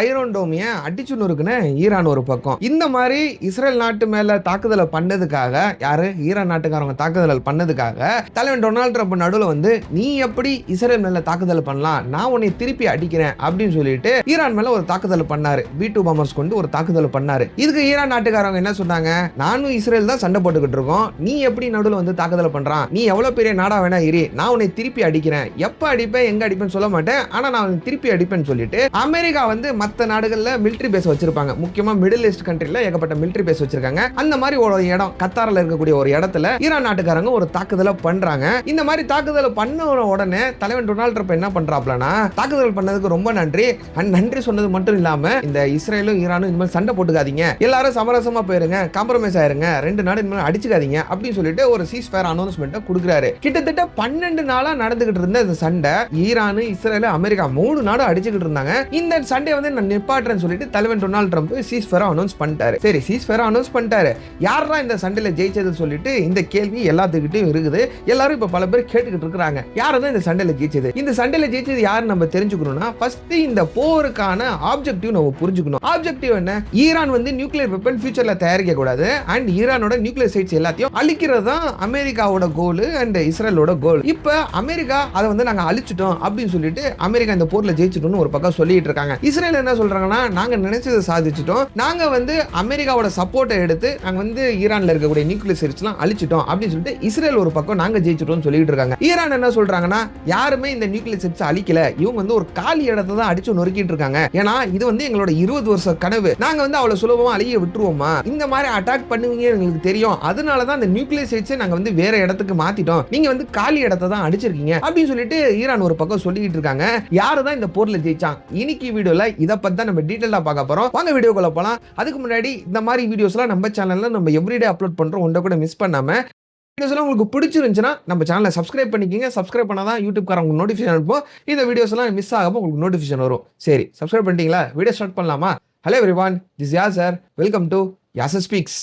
Iron டோமிய அடிச்சு நொறுக்குன்னு Iran ஒரு பக்கம். இந்த மாதிரி இஸ்ரேல் நாட்டு மேல தாக்குதலை பண்ணதுக்காக, யாரு ஈரான் நாட்டுக்காரங்க தாக்குதல் பண்ணதுக்காக தலைவன் டொனால்ட் ட்ரம்ப் நடுவில் வந்து நீ எப்படி இஸ்ரேல் மேல தாக்குதல் பண்ணலாம், நான் உன்னை திருப்பி அடிக்கிறேன் அப்படின்னு சொல்லிட்டு ஈரான் மேல ஒரு தாக்குதல் பண்ணாரு. B2 பாம்பர்ஸ் கொண்டு ஒரு தாக்குதல் பண்ணாரு. இதுக்கு ஈரான் நாட்டுக்காரங்க என்ன சொன்னாங்க, நானும் இஸ்ரேல் தான் சண்டை போட்டுக்கிட்டு இருக்கோம், நீ எப்படி நடுவில் வந்து தாக்குதல் பண்றான், நீ எவ்வளவு பெரிய நாடா வேணா இரு, நான் உன்னை திருப்பி அடிக்கிறேன், எப்ப அடிப்பேன் எங்க அடிப்பேன்னு சொல்ல மாட்டேன், ஆனா நான் திருப்பி அடிப்பேன்னு சொல்லிட்டு அமெரிக்கா வந்து மற்ற நாடுகள்ல மிலிட்டரி பேஸ் வச்சிருப்பாங்க. முக்கியமா மிடில் ஈஸ்ட் கண்ட்ரில ஏகப்பட்ட மிலிட்டரி பேஸ் வச்சிருக்காங்க. அந்த மாதிரி ஒரு இடம் கத்தார்ல இருக்கக்கூடிய ஒரு இடத்துல ஈரான் நாட்டுக்காரங்க ஒரு தாக்குதலை பண்றாங்க. இந்த மாதிரி தாக்குதலை பண்ண உடனே தலைவன் டொனால்ட் ட்ரம்ப் என்ன பண்றாப்லனா, தாக்குதல் பண்ணதுக்கு ரொம்ப நன்றி, நன்றி சொன்னது மட்டும் இல்லாம இந்த இஸ்ரேலும் ஈரானும் இனிமேல் சண்டை போட்டுக்காதீங்க, எல்லாரும் சமரசமா போயிருங்க, காம்ப்ரமைஸ் ஆயிருங்க, ரெண்டு நாடு இனிமேல் அடிச்சுக்காதீங்க அப்படின்னு சொல்லிட்டு ஒரு சீஸ் ஃபயர் அனௌன்ஸ்மெண்ட் கொடுக்குறாரு. கிட்டத்தட்ட 12 நாளா நடந்துகிட்டு இருந்த இந்த சண்டை ஈரான், இஸ்ரேல், அமெரிக்கா 3 நாடு அடிச்சுக்கிட்டு இருந்தாங்க. இந்த சண்டை வந்து நான் நிப்பாட்டுறேன்னு சொல்லிட்டு தலைவன் Donald Trump cheese fire announce பண்ணிட்டாரு. சரி, சீஸ் ஃபயர் அனௌன்ஸ் பண்ணிட்டாரு, யாரா இந்த சண்டையில ஜெயிச்சதுன்னு சொல்லிட்டு இந்த கேள்வி எல்லாத்துக்கிட்டையும் இருக்குது. எல்லாரும் இப்ப பல பேர் கேட்டுக்கிட்டு இருக்காங்க, யாரதான் இந்த சண்டையில ஜெயிச்சது, இந்த சண்டையில ஜெயிச்சது யாரு நம்ம தெரிஞ்சுக்கணும்னா, ஃபர்ஸ்ட் இந்த போருக்கான ஆப்ஜெக்டிவ் நம்ம புரிஞ்சுக்கணும். ஆப்ஜெக்டிவ் என்ன, ஈரான் வந்து நியூக்ளியர் வெப்பன் ஃபியூச்சர்ல தயாரிக்க கூடாது அண்ட் ஈரானோட நியூக்ளியர் சைட்ஸ் எல்லாத்தையும் அழிக்கிறது தான் அமெரிக்காவோட கோல் அண்ட் இஸ்ரேலோட கோல். இப்ப அமெரிக்கா அதை வந்து நாங்க அழிச்சிட்டோம் அப்படின்னு சொல்லிட்டு அமெரிக்கா இந்த போர்ல ஜெயிச்சிட்டோம்னு ஒரு பக்கம் சொல்லிட்டு இருக்காங்க. இஸ்ரேல் என்ன சொல்றாங்கன்னா, நாங்க நினைச்சதை சாதிச்சிட்டோம், நாங்க வந்து அமெரிக்காவோட சப்போர்ட்டை எடுத்து நாங்க வந்து ஈரான்ல இருக்கக்கூடிய நியூக்ளியர் சைட்ஸ்லாம் அழிச்சிட்டோம் அப்படின்னு சொல்லிட்டு இஸ்ரேல் ஒரு பக்கம் நாங்க ஜெயிச்சிட்டோம்னு சொல்லிட்டு இருக்காங்க. ஈரான் என்ன சொல்றாங்கன்னா, யாருமே இந்த நியூக்ளியர் சைட்ஸ் அழிக்கல, இவங்க வந்து ஒரு காலி இடத்தை தான் அடிச்சு நொறுக்கிட்டு இருக்காங்க, ஏன்னா இது வந்து எங்களோட 20 வருஷ கனவு, நாங்க வந்து அவ்வளவு சுலபமா அழிய விட்டுருவோமா, இந்த மாதிரி அட்டாக் பண்ணுவீங்க எங்களுக்கு தெரியும், அதனால தான் இந்த நியூக்ளியர் சைட்ஸை நாங்க வந்து வேற இடத்துக்கு மாத்திட்டோம், நீங்க வந்து காலி இடத்தை தான் அடிச்சிருக்கீங்க அப்படின்னு சொல்லிட்டு ஈரான் ஒரு பக்கம் சொல்லிட்டு இருக்காங்க. யாரு தான் இந்த போர்ல ஜெயிச்சான், இன்னைக்கு வீடியோல இத பத்தி தான் நம்ம டீடைலா பார்க்க போறோம். வாங்க வீடியோக்குள்ள போலாம். அதுக்கு முன்னாடி இந்த மாதிரி வீடியோஸ்லாம் நம்ம சேனல்ல நம்ம எவ்ரிடே அப்லோட் பண்றோம், ஒன்றை கூட மிஸ் பண்ணாம. வீடியோஸ்லாம் உங்களுக்கு பிடிச்சிருந்துச்சுன்னா நம்ம சேனலை சப்ஸ்கிரைப் பண்ணிக்கங்க. சப்ஸ்கிரைப் பண்ணாதான் யூடியூப் காரங்க உங்களுக்கு நோட்டிஃபிகேஷன் அனுப்பும், இந்த வீடியோஸ் எல்லாம் மிஸ் ஆகாம உங்களுக்கு நோட்டிஃபிகேஷன் வரும். சரி, சப்ஸ்கிரைப் பண்ணிட்டீங்களா? வீடியோ ஸ்டார்ட் பண்ணலாமா? Hello everyone, this Yasir, welcome to Yasir speaks.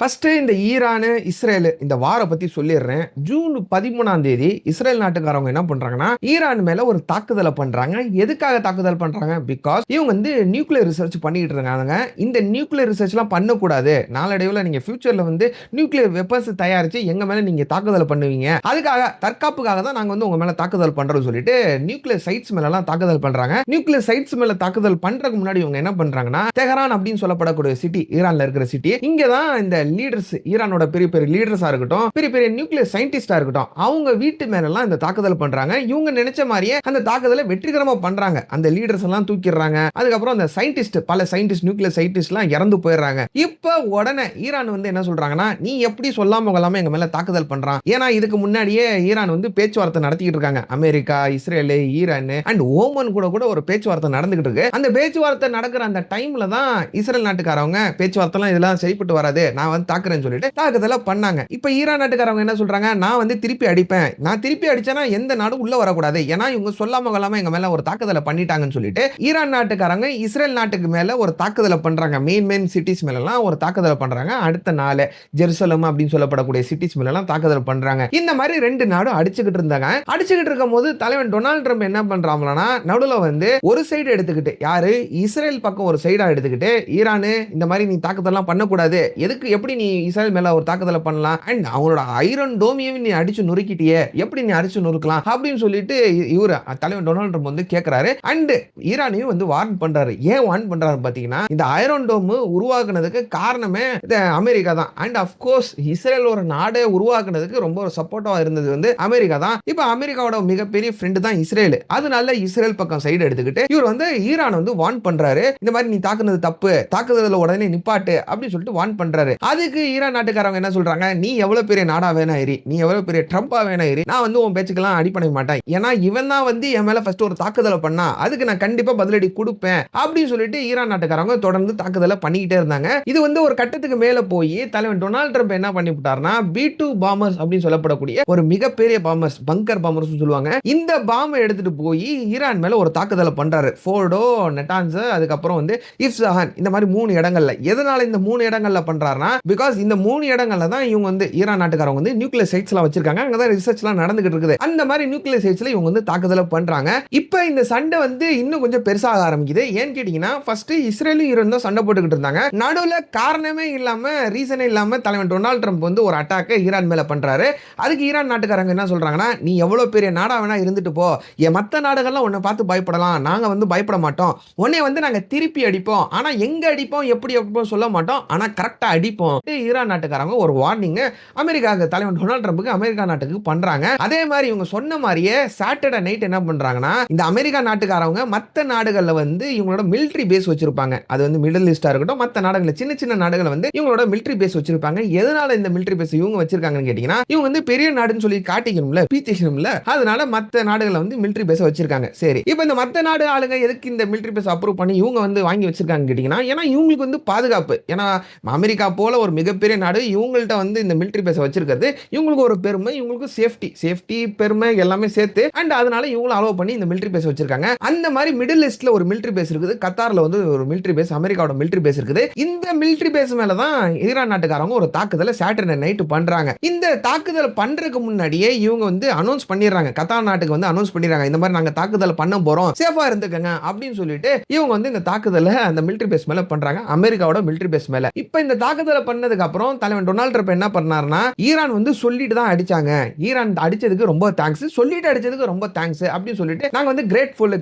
First இந்த ஈரான் இஸ்ரேல் இந்த வார பத்தி சொல்லிடுறேன். ஜூன் 13 இஸ்ரேல் நாட்டுக்காரங்க என்ன பண்றாங்கன்னா, ஈரான் மேல ஒரு தாக்குதலை பண்றாங்க. எதுக்காக தாக்குதல் பண்றாங்க? பிகாஸ் இவங்க வந்து நியூக்ளியர் ரிசர்ச் பண்ணிட்டு இருக்காங்க. இந்த நியூக்ளியர் ரிசர்ச்லாம் பண்ணக்கூடாது, நாளடைவில் நீங்க ஃபியூச்சர்ல வந்து நியூக்ளியர் வெப்பன்ஸ் தயாரிச்சு எங்க மேல நீங்க தாக்குதல் பண்ணுவீங்க, அதுக்காக தற்காப்புக்காக தான் நாங்க வந்து உங்க மேல தாக்குதல் பண்றோம் சொல்லிட்டு நியூக்ளியர் சைட்ஸ் மேல எல்லாம் தாக்குதல் பண்றாங்க. நியூக்ளியர் சைட்ஸ் மேல தாக்குதல் பண்றதுக்கு முன்னாடி இவங்க என்ன பண்றாங்கன்னா, தெஹரான் அப்படின்னு சொல்லப்படக்கூடிய சிட்டி, ஈரான்ல இருக்கிற சிட்டி, இங்கதான் இந்த லீடர்ஸ், ஈரானோட பெரிய பெரிய லீடர்ஸா இருக்கட்டும், பெரிய பெரிய நியூக்ளியர் சயின்டிஸ்டா இருக்கட்டும், அவங்க வீட்டு மேல எல்லாம் இந்த தாக்குதல் பண்றாங்க. இவங்க நினைச்ச மாதிரியே அந்த தாக்குதலை வெற்றிகரமா பண்றாங்க. அந்த லீடர்ஸ் எல்லாம் தூக்கிடுறாங்க. அதுக்கப்புறம் அந்த சயின்டிஸ்ட், பல சயின்டிஸ்ட், நியூக்ளியர் சயின்டிஸ்ட் எல்லாம் இறந்து போயிடுறாங்க. இப்ப உடனே ஈரான் வந்து என்ன சொல்றாங்கன்னா, நீ எப்படி சொல்லாம கொள்ளாம எங்க மேல தாக்குதல் பண்றான், ஏன்னா இதுக்கு முன்னாடியே ஈரான் வந்து பேச்சுவார்த்தை நடத்திட்டு இருக்காங்க. America, Israel, Iran and Oman கூட கூட ஒரு பேச்சுவார்த்தை நடந்துகிட்டு இருக்கு. அந்த பேச்சுவார்த்தை நடக்கிற அந்த டைம்ல தான் இஸ்ரேல் நாட்டுக்காரவங்க பேச்சுவார்த்தை இதெல்லாம் சரிப்பட்டு வராது, நான் வந்து தாக்குறேன்னு சொல்லிட்டு தாக்குதல பண்ணாங்க. இப்ப ஈரான் நாட்டுக்காரங்க என்ன சொல்றாங்க, நான் வந்து திருப்பி அடிப்பேன், நான் திருப்பி அடிச்சேன்னா எந்த நாடும் உள்ள வரக்கூடாது, ஏன்னா இவங்க சொல்லாம கொள்ளாம எங்க மேல ஒரு தாக்குதலை பண்ணிட்டாங்கன்னு சொல்லிட்டு ஈரான் நாட்டுக்காரங்க இஸ்ரேல் நாட்டுக்கு மேல ஒரு தாக்குதலை பண்றாங்க. மெயின் சிட்டிஸ் மேல எல்லாம் ஒரு தாக்குதலை பண்றாங்க. அடுத்த நாள் ஜெருசலம் அப்படின்னு சொல்லப்படக்கூடிய சிட்டிஸ் மேல எல்லாம் தாக்குதல் பண்றாங்க. இந்த மாதிரி ரெண்டு நாடும் அடிச்சுக்கிட்டு இருந்தாங்க. அடிச்சுக்கிட்டு இருக்கும் போது தலைவன் டொனால்ட் ட்ரம்ப் என்ன பண்றாங்கன்னா, நடுவுல வந்து ஒரு சைடு எடுத்துக்கிட்டு, யாரு இஸ்ரேல் பக்கம் ஒரு சைடா எடுத்துக்கிட்டு, ஈரான் இந்த மாதிரி நீ தாக்குதல்லாம் பண்ணக்கூடாது, எதுக்கு எப்படி நீ இஸ்ரேல் மேல ஒரு தாக்குதலை பண்ணலாம், அண்ட் அவங்களோட ஐரன் டோமியவை நீ அடிச்சு நொறுக்கிட்டியே, எப்படி நீ அடிச்சு நொறுக்கலாம் அப்படின்னு சொல்லிட்டு இவரு தலைவன் டொனால்ட் ட்ரம்ப் வந்து கேட்கிறாரு. அண்ட் ஈரானையும் வந்து வார்ன் பண்றாரு. ஏன் வார்ன் பண்றாரு பாத்தீங்கன்னா, இந்த ஐரன் டோம் உருவாக்குனதுக்கு காரணமே அமெரிக்கா தான். அண்ட் ஆஃப் கோர்ஸ் இஸ்ரேல் ஒரு நாடே உருவாக்குனதுக்கு ரொம்ப ஒரு சப்போர்ட்டா இருந்தது வந்து அமெரிக்கா தான். இப்ப அமெரிக்காவோட மிகப்பெரிய ஃப்ரெண்ட் தான் இஸ்ரேல். அதனால இஸ்ரேல் பக்கம் சைடு எடுத்துக்கிட்டு இவர் வந்து ஈரான் வந்து வார்ன் பண்றாரு. இந்த மாதிரி நீ தாக்குனது தப்பு, தாக்குதல உடனே நிப்பாட்டு அப்படின்னு சொல்லிட்டு வார்ன் பண்றாரு. அதுக்கு ஈரான் நாட்டுக்காரங்க என்ன சொல்றாங்க, நீ எவ்வளவு பெரிய நாடா வேணா இரு, நீ எவ்வளவு பெரிய ட்ரம்பா வேணா இரு, நான் வந்து உன் பேச்சுக்கெல்லாம் அடி பண்ண மாட்டேன், ஏன்னா இவன் தான் வந்து என் மேல ஃபர்ஸ்ட் ஒரு தாக்குதலை பண்ணா, அதுக்கு நான் கண்டிப்பா பதிலடி கொடுப்பேன் அப்படின்னு சொல்லிட்டு ஈரான் நாட்டுக்காரங்க தொடர்ந்து தாக்குதலை பண்ணிக்கிட்டே இருந்தாங்க. இது வந்து ஒரு கட்டத்துக்கு மேல போய் தலைவன் டொனால்ட் ட்ரம்ப் என்ன பண்ணி விட்டார்னா, B2 பாம்பர்ஸ் அப்படின்னு சொல்லப்படக்கூடிய ஒரு மிகப்பெரிய பாம்பர்ஸ், பங்கர் பாம்பர்ஸ் சொல்லுவாங்க, இந்த பாம்பை எடுத்துட்டு போய் ஈரான் மேல ஒரு தாக்குதலை பண்றாரு. ஃபோர்டோ, நெட்டான்ஸ், அதுக்கப்புறம் வந்து இஸ்ஃபாஹான், இந்த மாதிரி 3 இடங்கள்ல. எதனால இந்த 3 இடங்கள்ல பண்றாருன்னா, பிகாஸ் இந்த 3 இடங்கள்ல தான் இவங்க வந்து ஈரான் நாட்டுக்காரங்க வந்து நியூக்ளியர் சைட்ஸ்லாம் வச்சிருக்காங்க. அங்க தான் ரிசர்ச்லாம் நடந்துகிட்டு இருக்குது. அந்த மாதிரி நியூக்ளியர் சைட்ஸ்ல இவங்க வந்து தாக்குதல பண்றாங்க. இப்போ இந்த சண்டை வந்து இன்னும் கொஞ்சம் பெருசாக ஆரம்பிக்குது. ஏன்னு கேட்டீங்கன்னா ஃபர்ஸ்ட் இஸ்ரேலும் ஈரானும் தான் சண்டை போட்டுக்கிட்டு இருந்தாங்க. நடுவுல காரணமே இல்லாம ரீசனே இல்லாம தலைவன் டொனால்ட் ட்ரம்ப் வந்து ஒரு அட்டாக்கை ஈரான் மேல பண்றாரு. அதுக்கு ஈரான் நாட்டுக்காரங்க என்ன சொல்றாங்கன்னா, நீ எவ்வளவு பெரிய நாடா வேணா இருந்துட்டு போ, மத்த நாடுகள்லாம் உன்னை பார்த்து பயப்படலாம், நாங்க வந்து பயப்பட மாட்டோம், உன்னை வந்து நாங்க திருப்பி அடிப்போம், ஆனா எங்க அடிப்போம் எப்படி அடிப்போம் சொல்ல மாட்டோம், ஆனா கரெக்டா அடிப்போம். ஈரான் நாட்டுக்காரங்க ஒரு வார்னிங் அமெரிக்காவுக்கு தலைவன் டொனால்ட் ட்ரம்புக்கு அமெரிக்கா நாட்டுக்கு பண்றாங்க. அதே மாதிரி இவங்க சொன்ன மாதிரியே சாட்டர்டே நைட் என்ன பண்றாங்கன்னா, இந்த அமெரிக்கா நாட்டுக்காரங்க மத்த நாடுகள்ல வந்து இவங்களோட மிலிட்டரி பேஸ் வச்சிருப்பாங்க. அது வந்து மிடில் ஈஸ்டா இருக்கட்டும், மத்த நாடுகள்ல சின்ன சின்ன நாடுகள் வந்து இவங்களோட மிலிட்டரி பேஸ் வச்சிருப்பாங்க. எதனால இந்த மிலிட்டரி பேஸ் இவங்க வச்சிருக்காங்கன்னு கேட்டீங்கன்னா, இவங்க வந்து பெரிய நாடுன்னு சொல்லி காட்டிக்கணும்ல, பீத்திக்கணும்ல, அதனால மத்த நாடுகள்ல வந்து மிலிட்டரி பேஸ் வச்சிருக்காங்க. சரி, இப்போ இந்த மத்த நாடு ஆளுங்க எதுக்கு இந்த மிலிட்டரி பேஸ் அப்ரூவ் பண்ணி இவங்க வந்து வாங்கி வச்சிருக்காங்கன்னு கேட்டீங்கன்னா, ஏன்னா இவங்களுக்கு வந்து பாதுகாப்பு. ஏன்னா அமெரிக்கா போல ஒரு மிகப்பெரிய நாடு இவங்கள்ட்ட வந்து இந்த மிலிட்டரி பேஸ் வச்சிருக்கிறது இவங்களுக்கு ஒரு பெருமை, இவங்களுக்கு சேஃப்டி பெருமை எல்லாமே சேர்த்து, அண்ட் அதனால இவங்களும் அலோவ் பண்ணி இந்த மிலிட்டரி பேஸ் வச்சிருக்காங்க. அந்த மாதிரி மிடில் ஈஸ்ட்ல ஒரு மிலிட்டரி பேஸ் இருக்குது, கத்தார்ல வந்து ஒரு மிலிட்டரி பேஸ், அமெரிக்காவோட மிலிட்டரி பேஸ் இருக்குது. இந்த மிலிட்டரி பேஸ் மேல தான் ஈரான் நாட்டுக்காரங்க ஒரு தாக்குதலை சாட்டர்டே நைட் பண்றாங்க. இந்த தாக்குதல் பண்றதுக்கு முன்னாடியே இவங்க வந்து அனௌன்ஸ் பண்ணிடுறாங்க, கத்தார் நாட்டுக்கு வந்து அனௌன்ஸ் பண்ணிடுறாங்க, இந்த மாதிரி நாங்க தாக்குதல் பண்ண போறோம், சேஃபா இருந்துக்கங்க அப்படின்னு சொல்லிட்டு இவங்க வந்து இந்த தாக்குதலை அந்த மிலிட்டரி பேஸ் மேல பண்றாங்க, அமெரிக்காவோட மிலிட்டரி பேஸ் மேல. இப்போ இந்த தாக்குதலை பண்ணதுக்கு அப்புறம் தலைவன் டொனால்ட் ட்ரம்ப் என்ன பண்ணாருன்னா, ஈரான் வந்து சொல்லிட்டு தான் அடிச்சாங்க, ஈரான் அடிச்சதுக்கு ரொம்ப தேங்க்ஸ், சொல்லிட்டு அடிச்சதுக்கு ரொம்ப தேங்க்ஸ் அப்படின்னு சொல்லிட்டு நாங்க வந்து கிரேட்ஃபுல்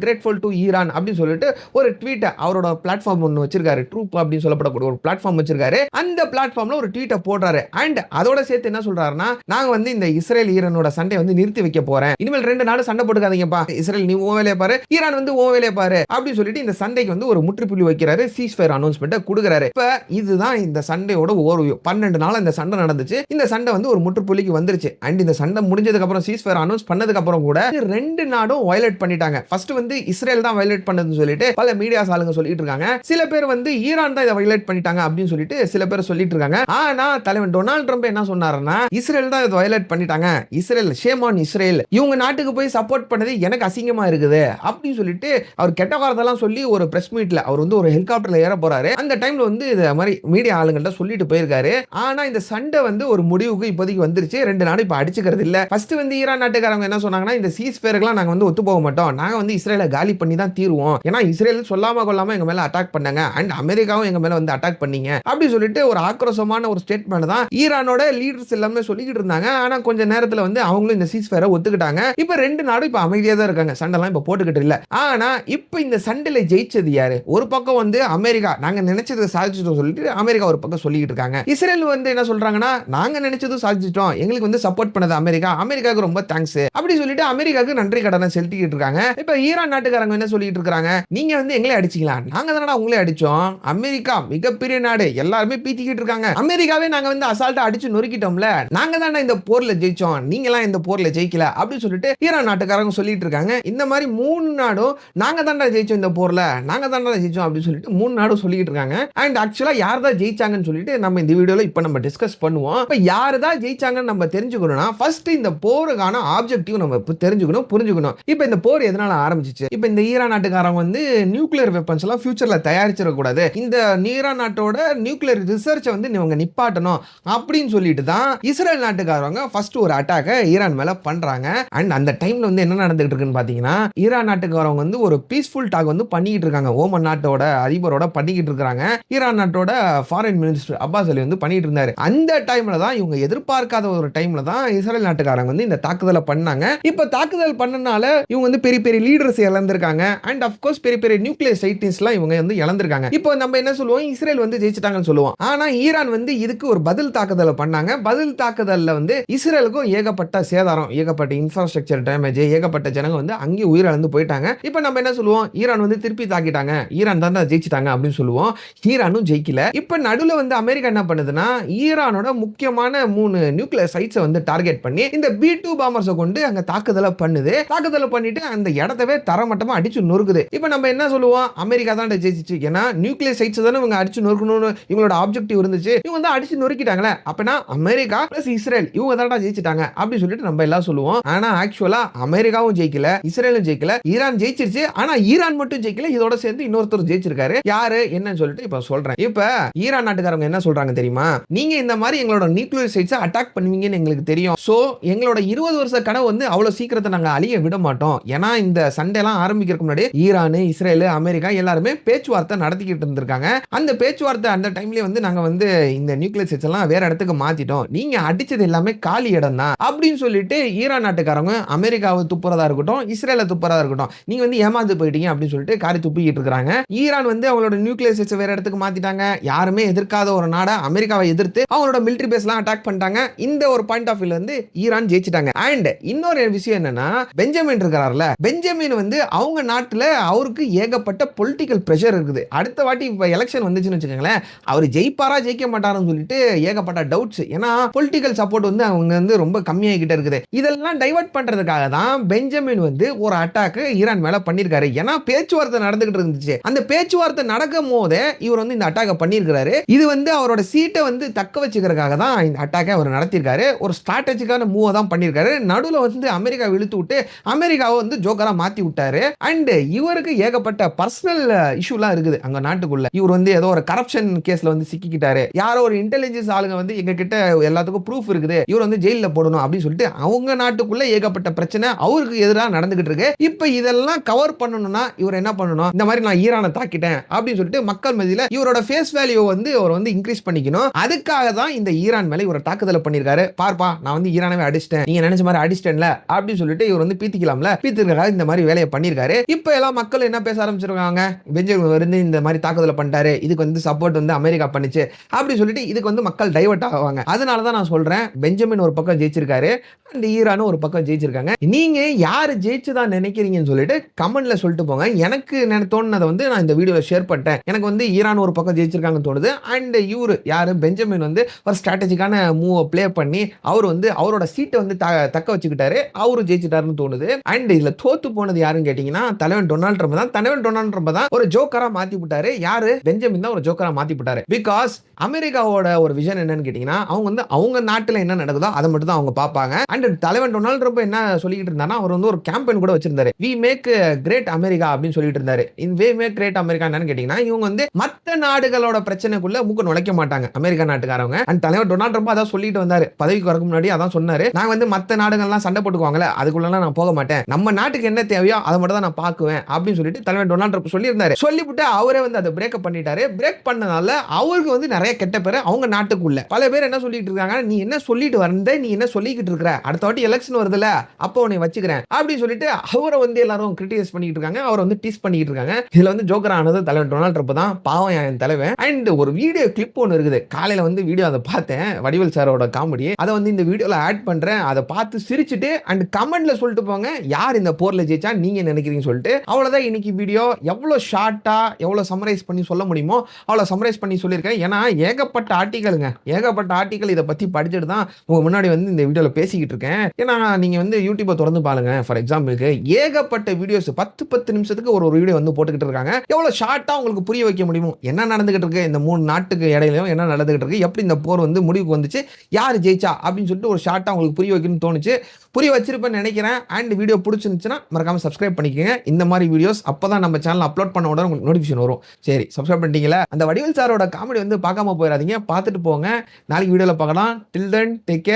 டு ஈரான் அப்படின்னு சொல்லிட்டு ஒரு ட்வீட் அவரோட பிளாட்ஃபார்ம் ஒன்னு வச்சிருக்காரு, ட்ரூப் அப்படின்னு சொல்லப்படக்கூடிய ஒரு பிளாட்ஃபார்ம் வச்சிருக்காரு. அந்த பிளாட்ஃபார்ம்ல ஒரு ட்வீட்டை போடுறாரு. அண்ட் அதோட சேர்த்து என்ன சொல்றாருன்னா, நாங்க வந்து இந்த இஸ்ரேல் ஈரானோட சண்டை வந்து நிறுத்தி வைக்க போறேன், இனிமேல் ரெண்டு நாடு சண்டை போட்டுக்காதீங்கப்பா, இஸ்ரேல் நீ உன் வேலையை பாரு, ஈரான் வந்து உன் வேலையை பாரு அப்படின்னு சொல்லிட்டு இந்த சண்டைக்கு வந்து ஒரு முற்றுப்புள்ளி வைக்கிறாரு, சீஸ்ஃபயர் அனௌன்ஸ்மெண்ட் கொடுக்குறாரு. இப்ப இதுதான் இந்த சண்டையோட ஓவர்வியூ. 12 நாள் இந்த சண்டை நடந்துச்சு, இந்த சண்டை வந்து ஒரு முற்றுப்புள்ளிக்கு வந்துருச்சு. அண்ட் இந்த சண்டை முடிஞ்சதுக்கு அப்புறம் சீஸ்ஃபயர் அனௌன்ஸ் பண்ணதுக்கு அப்புறம் கூட ரெண்டு நாடும் வயலேட் பண்ணிட்டாங்க. ஃபர்ஸ்ட் வந்து இஸ்ரேல் தான் வயலேட் பண்ணதுன்னு சொல்லிட்டு பல மீடியாஸ் ஆளுங்க சொல்லிட்டு இருக்காங்க. சில பேர் வந்து ஈரான் தான் இதை வயலேட் பண்ணிட்டாங்க அப்படின்னு சொல்லிட்டு சில பேர் சொல்லிட்டு இருக்காங்க. ஆனா தலைவன் டொனால்ட் ட்ரம்ப் என்ன சொன்னாருன்னா, இஸ்ரேல் தான் இதை வயலேட் பண்ணிட்டாங்க, இஸ்ரேல் ஷேம் ஆன் இஸ்ரேல், இவங்க நாட்டுக்கு போய் சப்போர்ட் பண்ணது எனக்கு அசிங்கமா இருக்குது அப்படின்னு சொல்லிட்டு அவர் கெட்ட வார்த்தைலாம் சொல்லி ஒரு பிரஸ் மீட்ல அவர் வந்து ஒரு ஹெலிகாப்டர்ல ஏற போறாரு. அந்த டைம்ல வந்து இந்த மாதிரி மீடியா ஆளுங்கள்ட்ட சொல்லிட்டு போயிருக்காரு. ஆனா இந்த சண்டை வந்து ஒரு முடிவுக்கு இப்போதைக்கு வந்துருச்சு. ரெண்டு நாடு இப்ப அடிச்சுக்கிறது இல்ல. ஃபர்ஸ்ட் வந்து ஈரான் நாட்டுக்காரங்க என்ன சொன்னாங்கன்னா, இந்த சீஸ் ஃபயர்லாம் நாங்க வந்து ஒத்து போக மாட்டோம், நாங்க வந்து இஸ்ரேலை காலி பண்ணி தான் தீருவோம், ஏன்னா இஸ்ரேல் சொல்லாம கொள்ளாம எங்க மேல அட்டாக் பண்ணாங்க, அண்ட் அமெரிக்காவும் எங்க மேல வந்து அட்டாக் பண்ணீங்க அப்படி சொல்லிட்டு ஒரு ஆக்ரோஷமான ஒரு ஸ்டேட்மெண்ட் தான் ஈரானோட லீடர்ஸ் எல்லாமே சொல்லிக்கிட்டு இருந்தாங்க. ஆனா கொஞ்ச நேரத்துல வந்து அவங்களும் இந்த சீஸ் ஃபயரை ஒத்துக்கிட்டாங்க. இப்ப ரெண்டு நாடும் இப்ப அமைதியா தான் இருக்காங்க, சண்டைலாம் இப்ப போட்டுக்கிட்டு இல்ல. ஆனா இப்ப இந்த சண்டையில ஜெயிச்சது யாரு? ஒரு பக்கம் வந்து அமெரிக்கா நாங்க நினைச்சதை சாதிச்சிட்டோம் சொல்லிட்டு அமெரிக்கா ஒரு பக்கம் சொல்லிட்டு இருக்காங்க. இஸ்ரேல் வந்து என்ன சொல்றாங்கன்னா, நாங்க நினைச்சதும் சாதிச்சிட்டோம், எங்களுக்கு வந்து சப்போர்ட் பண்ணது அமெரிக்கா, அமெரிக்காவுக்கு ரொம்ப தேங்க்ஸ் அப்படி சொல்லிட்டு அமெரிக்காவுக்கு நன்றி கடனை செலுத்திக்கிட்டு இருக்காங்க. இப்ப ஈரான் நாட்டுக்காரங்க என்ன சொல்லிட்டு இருக்காங்க, நீங்க வந்து எங்களே அடிச்சிக்கலாம், நாங்க தானடா உங்களே அடிச்சோம், அமெரிக்கா மிகப்பெரிய நாடு, எல்லாருமே பீத்திக்கிட்டு இருக்காங்க, அமெரிக்காவே நாங்க வந்து அசால்ட்டா அடிச்சு நொறுக்கிட்டோம்ல, நாங்க தானே இந்த போர்ல ஜெயிச்சோம், நீங்களாம் இந்த போர்ல ஜெயிக்கல அப்படி சொல்லிட்டு ஈரான் நாட்டுக்காரங்க சொல்லிட்டு இருக்காங்க. இந்த மாதிரி மூணு நாடும் நாங்க தான்டா ஜெயிச்சோம் இந்த போர்ல, நாங்க தான்டா ஜெயிச்சோம் அப்படி சொல்லிட்டு மூணு நாடும் சொல்லிட்டு இருக்காங்க. அண்ட் ஆக்சுவலா யார் தான் ஜெயிச்சாங்கன்னு சொல்லிட்டு நம்ம இந்த வீடியோல இப்ப நம்ம டிஸ்கஸ் பண்ணுவோம். இப்ப யாரு தான் ஜெயிச்சாங்கன்னு நம்ம தெரிஞ்சுக்கணும்னா ஃபர்ஸ்ட் இந்த போருக்கான ஆப்ஜெக்டிவ் நம்ம தெரிஞ்சுக்கணும், புரிஞ்சுக்கணும். இப்ப இந்த போர் எதனால ஆரம்பிச்சிச்சு? இப்ப இந்த ஈரான் நாட்டுக்காரங்க வந்து நியூக்ளியர் வெப்பன்ஸ் எல்லாம் ஃபியூச்சர்ல தயாரிச்சிட கூடாது, இந்த ஈரான் நாட்டோட நியூக்ளியர் ரிசர்ச்சை வந்து இவங்க நிப்பாட்டணும் அப்படின்னு சொல்லிட்டு தான் இஸ்ரேல் நாட்டுக்காரங்க ஃபர்ஸ்ட் ஒரு அட்டாக் ஈரான் மேல பண்றாங்க. அண்ட் அந்த டைம்ல வந்து என்ன நடந்துட்டு இருக்குன்னு பாத்தீங்கன்னா, ஈரான் நாட்டுக்காரங்க வந்து ஒரு பீஸ்ஃபுல் டாக் வந்து பண்ணிக்கிட்டு இருக்காங்க, ஓமன் நாட்டோட அதிபரோட பண்ணிக்கிட்டு இருக்காங்க. ஈரான் நாட்டோட ஃபாரின் மினிஸ்டர் அப்பாஸ் அலி வந்து பண்ணிட்டு இருந்தாரு. அந்த டைம்ல தான் இவங்க எதிர்பார்க்காத ஒரு டைம்ல தான் இஸ்ரேல் நாட்டுக்காரங்க வந்து இந்த தாக்குதலை பண்ணாங்க. இப்ப தாக்குதல் பண்ணனால இவங்க வந்து பெரிய பெரிய லீடர்ஸ் இழந்திருக்காங்க. அண்ட் ஆஃப் கோர்ஸ் பெரிய பெரிய நியூக்ளியர் சைட்டிஸ்ட்லாம் இவங்க வந்து இழந்திருக்காங்க. இப்போ நம்ம என்ன சொல்லுவோம், இஸ்ரேல் வந்து ஜெயிச்சிட்டாங்கன்னு சொல்லுவோம். ஆனா ஈரான் வந்து இதுக்கு ஒரு பதில் தாக்குதலை பண்ணாங்க. பதில் தாக்குதல்ல வந்து இஸ்ரேலுக்கும் ஏகப்பட்ட சேதாரம், ஏகப்பட்ட இன்ஃப்ராஸ்ட்ரக்சர் டேமேஜ், ஏகப்பட்ட ஜனங்க வந்து அங்கே உயிரிழந்து போயிட்டாங்க. இப்போ நம்ம என்ன சொல்லுவோம், ஈரான் வந்து திருப்பி தாக்கிட்டாங்க, ஈரான் தான் ஜெயிச்சிட்டாங்க அப்படின்னு சொல்லுவோம். ஈரானும் ஜெயிக்கல. இப்போ நடுவுல வந்து அமெரிக்கா என்ன பண்ணுதுன்னா, ஈரானோட முக்கியமான 3 நியூக்ளியர் சைட்ஸை வந்து டார்கெட் பண்ணி இந்த B2 பாம்பர்ஸை கொண்டு அங்க தாக்குதலை பண்ணுது. தாக்குதலை பண்ணிட்டு அந்த இடத்தவே தரமட்டமா அடிச்சு நொறுக்குது. இப்போ நம்ம என்ன சொல்லுவோம், அமெரிக்கா தான் ஜெயிச்சிச்சு, ஏன்னா நியூக்ளியர் சைட்ஸ் தானே இவங்க அடிச்சு நொறுக்கணும்னு இவங்களோட ஆப்ஜெக்டிவ் இருந்துச்சு, இவங்க தான் அடிச்சு நொறுக்கிட்டாங்களே, அப்பனா அமெரிக்கா பிளஸ் இஸ்ரேல் இவங்க தான் ஜெயிச்சிட்டாங்க அப்படி சொல்லிட்டு நம்ம எல்லாம் சொல்லுவோம். ஆனா ஆக்சுவலா அமெரிக்காவும் ஜெயிக்கல, இஸ்ரேலும் ஜெயிக்கல, ஈரான் ஜெயிச்சிருச்சு. ஆனா ஈரான் மட்டும் ஜெயிக்கல, இதோட சேர்ந்து இன்னொருத்தர் ஜெயிச்சிருக்காரு. யாரு என்னன்னு சொல்லிட்டு இப்ப சொல்றேன். இப்ப ஈரான் நாட்டுக்காரங்க என்ன சொல்றாங்க தெரியுமா? நீங்க இந்த மாதிரி எங்களோட நியூக்ளியர் சைட்ஸை அட்டாக் பண்ணுவீங்கன்னு எங்களுக்கு தெரியும். சோ எங்களோட 20 வருஷ கனவு வந்து அவ்வளவு சீக்கிரத்தை நாங்க அழிய விட மாட்டோம். ஏன்னா இந்த சண்டைலாம் ஆரம்பிக்கிறதுக்கு முன்னாடி ஈரான், இஸ்ரேல், அமெரிக்கா எல்லாருமே பேச்சுவார்த்தை நடத்திக்கிட்டு இருந்திருக்காங்க. அந்த பேச்சுவார்த்தை அந்த டைம்லயே வந்து நாங்க வந்து இந்த நியூக்ளியர் சைட்ஸ் எல்லாம் வேற இடத்துக்கு மாத்திட்டோம். நீங்க அடிச்சது எல்லாமே காலி இடம் தான் அப்படின்னு சொல்லிட்டு ஈரான் நாட்டுக்காரங்க அமெரிக்காவை துப்புறதா இருக்கட்டும், இஸ்ரேலை துப்புறதா இருக்கட்டும், நீங்க வந்து ஏமாந்து போயிட்டீங்க அப்படின்னு சொல்லிட்டு காரி துப்பிக்கிட்டு இருக்காங்க. ஈரான் வந்து அவங்களோட நியூக்ளியர் சைட்ஸ் வேற இடத்துக்கு மாத்திட்டாங்க. யாருமே எதிர்க்காத ஒரு நாடா அமெரிக்காவை எதிர்த்து அவங்களோட மிலிட்டரி பேஸ்லாம் அட்டாக் பண்ணிட்டாங்க. இந்த ஒரு பாயிண்ட் ஆஃப் வியூல வந்து ஈரான் ஜெயிச்சிட்டாங்க. அண்ட் இன்னொரு விஷயம் என்னன்னா, பெஞ்சமின் இருக்கார்ல, பெஞ்சமின் வந்து அவங்க நாட்டுல அவருக்கு ஏகப்பட்ட பொலிட்டிக்கல் பிரஷர் இருக்குது. அடுத்த வாட்டி இப்ப எலெக்ஷன் வந்துச்சுன்னு வச்சுக்கோங்களேன், அவர் ஜெயிப்பாரா ஜெயிக்க மாட்டாருன்னு சொல்லிட்டு ஏகப்பட்ட டவுட்ஸ். ஏன்னா பொலிட்டிக்கல் சப்போர்ட் வந்து அவங்க வந்து ரொம்ப கம்மியாகிட்டே இருக்குது. இதெல்லாம் டைவர்ட் பண்றதுக்காக தான் பெஞ்சமின் வந்து ஒரு அட்டாக் ஈரான் மேல பண்ணிருக்காரு. ஏன்னா பேச்சுவார்த்தை நடந்துகிட்டு இருந்துச்சு. அந்த பேச்சுவார்த்தை நடக்கும் போதே இவர் வந்து இந்த அட்டாக் பண்ணியிருக்காரு. இது வந்து அவரோட சீட்டை வந்து தக்க வச்சுக்கிறதுக்காக தான் இந்த அட்டாக்கை அவர் நடத்தியிருக்காரு. ஒரு ஸ்ட்ராட்டஜிக்கான மூவ் தான் பண்ணியிருக்காரு. நடுவில் வந்து அமெரிக்கா இழுத்து விட்டு அமெரிக்காவை வந்து ஜோக்கரா மாத்தி விட்டாரு. அண்ட் இவருக்கு ஏகப்பட்ட பர்சனல் இஷ்யூலாம் இருக்குது அங்க நாட்டுக்குள்ள. இவர் வந்து ஏதோ ஒரு கரப்ஷன் கேஸ்ல வந்து சிக்கிக்கிட்டாரு. யாரோ ஒரு இன்டெலிஜென்ஸ் ஆளுங்க வந்து எங்க கிட்ட எல்லாத்துக்கும் ப்ரூஃப் இருக்குது, இவர் வந்து ஜெயில போடணும் அப்படின்னு சொல்லிட்டு அவங்க நாட்டுக்குள்ள ஏகப்பட்ட பிரச்சனை அவருக்கு எதிராக நடந்துகிட்டு இருக்கு. இப்ப இதெல்லாம் கவர் பண்ணணும்னா இவர் என்ன பண்ணணும்? இந்த மாதிரி நான் ஈரானை தாக்கிட்டேன் அப்படின்னு சொல்லிட்டு மக்கள் மத்தியில இவரோட ஃபேஸ் வேல்யூ வந்து அவர் வந்து இன்க்ரீஸ் பண்ணிக்கணும். அதுக்காக தான் இந்த ஈரான் மேல இவர் தாக்குதல் பண்ணிருக்காரு. பார்ப்பா நான் வந்து ஈரானவே அடிச்சிட்டேன், நீங்க நினைச்ச மாதிரி அடிச்சிட்டேன்ல அப்படின்னு சொல்லிட்டு இவர் வந்து பீத்திக்கலாம்ல, பீத்திருக்காக இந்த மாதிரி வேலையை பண்ணிருக்காரு. இப்ப எல்லாம் மக்கள் என்ன பேச ஆரம்பிச்சிருக்காங்க, பெஞ்சமின் வந்து இந்த மாதிரி தாக்குதல் பண்ணிட்டாரு, இதுக்கு வந்து சப்போர்ட் வந்து அமெரிக்கா பண்ணிச்சு அப்படி சொல்லிட்டு இதுக்கு வந்து மக்கள் டைவர்ட் ஆவாங்க. அதனால தான் நான் சொல்றேன், பெஞ்சமின் ஒரு பக்கம் ஜெயிச்சிருக்காரு அண்ட் ஈரானும் ஒரு பக்கம் ஜெயிச்சிருக்காங்க. நீங்க யாரு ஜெயிச்சுதான் நினைக்கிறீங்கன்னு சொல்லிட்டு கமெண்ட்ல சொல்லிட்டு போங்க. எனக்கு தோணுனதை வந்து நான் இந்த வீடியோல ஷேர் பண்ணிட்டேன். எனக்கு வந்து ஈரான் ஒரு பக்கம் ஜெயிச்சிருக்காங்கன்னு தோணுது. அண்ட் இவரு யாரு, பெஞ்சமின் வந்து ஒரு ஸ்ட்ராட்டஜிக்கான மூவ் ப்ளே பண்ணி அவர் வந்து அவரோட சீட்டை வந்து தக்க வச்சுக்கிட்டாரு, அவரு ஜெயிச்சிட்டாருன்னு தோணுது. அண்ட் இதுல தோத்து போனது யாருன்னு கேட்டீங்கன்னா தலைவன் டொனால்ட் ட்ரம்ப் தான். தலைவன் டொனால்ட் ட்ரம்ப் தான் ஒரு ஜோக்கரா மாத்தி விட்டாரு. யாரு, பெஞ்சமின் தான் ஒரு ஜோக்கரா மாத்தி விட்டாரு. பிகாஸ் அமெரிக்காவோட ஒரு விஷன் என்னன்னு கேட்டீங்கன்னா, அவங்க வந்து அவங்க நாட்டுல என்ன நடக்குதோ அதை மட்டும் தான் அவங்க பார்ப்பாங்க. அண்ட் தலைவன் டொனால்ட் ட்ரம்ப் என்ன சொல்லிட்டு இருந்தாருன்னா, அவர் வந்து ஒரு கேம்பெயின் கூட வச்சிருந்தாரு, வி மேக் கிரேட் அமெரிக்கா அப்படின்னு சொல்லிட்டு இருந்தாரு. வி மேக் கிரேட் அமெரிக்கா என்னன்னு கேட்டீங்கன்னா, இவங்க வந்து மத்த நாடுகளோட பிரச்சனைக்குள்ள மூக்க நுழைக்க மாட்டாங்க அமெரிக்கா நாட்டுக்காரங்க. அண்ட் தலைவர் டொனால்ட் ட்ரம்ப் அதான் சொல்லிட்டு வந்தாரு, பதவிக்கு வரக்கு முன்னாடி அதான் சொன்னாரு, நான் வந்து மத்த நாடுகள்லாம் சண்டை போட்டுக்குவாங்கல்ல அதுக்குள்ளலாம் நான் போக மாட்டேன், நம்ம நாட்டுக்கு என்ன தேவையோ அதை மட்டும் தான் நான் பார்க்குவேன் அப்படின்னு சொல்லிட்டு தலைவர் டொனால்ட் ட்ரம்ப் சொல்லியிருந்தாரு. சொல்லிவிட்டு அவரே வந்து அதை பிரேக்கப் பண்ணிட்டாரு. பிரேக் பண்ணனால அவருக்கு வந்து நிறைய கெட்ட பேர் அவங்க நாட்டுக்குள்ள. பல பேர் என்ன சொல்லிட்டு இருக்காங்க, நீ என்ன சொல்லிட்டு வந்த, நீ என்ன சொல்லிக்கிட்டு இருக்கிற, அடுத்த வாட்டி எலெக்ஷன் வருதுல அப்போ உன்னை வச்சுக்கிறேன் அப்படின்னு சொல்லிட்டு அவரை வந்து எல்லாரும் கிரிட்டிசைஸ் பண்ணிட்டு இருக்காங்க, அவரை வந்து டீஸ் பண்ணிட்டு இருக்காங்க. இதுல வந்து ஜோக்கர் ஆனது தலைவர் டொனால்ட் ட்ரம்ப் தான், பாவம் என் தலைவன். அண்ட் ஒரு வீடியோ கிளிப் ஒன்று இருக்குது, காலையில வந்து வீடியோ அதை பார்த்தேன், வடிவேல் சாரோட காமெடி, அதை வந்து இந்த வீடியோல ஆட் பண்றேன். அதை பார்த்து சிரிச்சுட்டு அண்ட் கமெண்ட்ல சொல்லிட்டு போங்க யார் இந்த போர்ல ஜெயிச்சா நீங்க நினைக்கிறீங்கன்னு சொல்லிட்டு. அவ்வளவுதான் இன்னைக்கு வீடியோ. எவ்வளவு ஷார்ட்டா எவ்வளவு சம்மரைஸ் பண்ணி சொல்ல முடியுமோ அவ்வளவு சம்மரைஸ் பண்ணி சொல்லியிருக்கேன். ஏன்னா ஏகப்பட்ட ஆர்டிகலுங்க, ஏகப்பட்ட ஆர்டிகல் இதை பத்தி படிச்சுட்டு தான் உங்க முன்னாடி வந்து இந்த வீடியோல பேசிக்கிட்டு இருக்கேன். ஏன்னா நீங்க வந்து யூடியூபை திறந்து பாருங்க, ஃபார் எக்ஸாம்பிளுக்கு ஏகப்பட்ட வீடியோஸ் 10 நிமிஷத்துக்கு ஒரு வீடியோ வந்து போட்டுக்கிட்டு இருக்காங்க. எவ்வளவு ஷார்ட்டா உங்களுக்கு புரிய வைக்க முடியுமோ என்ன நடந்துகிட்டு இருக்கு, இந்த 3 நாட்டுக்கு இடையிலும் என்ன நடந்துகிட்டு இருக்கு, எப்படி இந்த போர் வந்து முடிவுக்கு வந்துச்சு, யார் ஜெயிச்சா அப்படின்னு சொல்லிட்டு ஒரு ஷார்ட்டா உங்களுக்கு புரிய வைக்கணும்னு தோணுச்சு. புரிய வச்சிருப்பேன்னு நினைக்கிறேன். அண்ட் வீடியோ பிடிச்சிருந்துச்சுன்னா மறக்காம சப்ஸ்கிரைப் பண்ணிக்கோங்க. இந்த மாதிரி வீடியோஸ் அப்பதான் நம்ம சேனல் அப்லோட் பண்ண உடனே உங்களுக்கு நோட்டிஃபிகேஷன் வரும். சரி, சப்ஸ்கிரைப் பண்ணிட்டீங்களா? அந்த வடிவேல் சாரோட காமெடி வந்து பார்க்காம போயிடாதீங்க, பார்த்துட்டு போங்க. நாளைக்கு வீடியோல பார்க்கலாம். டில் தென் டேக் கேர்.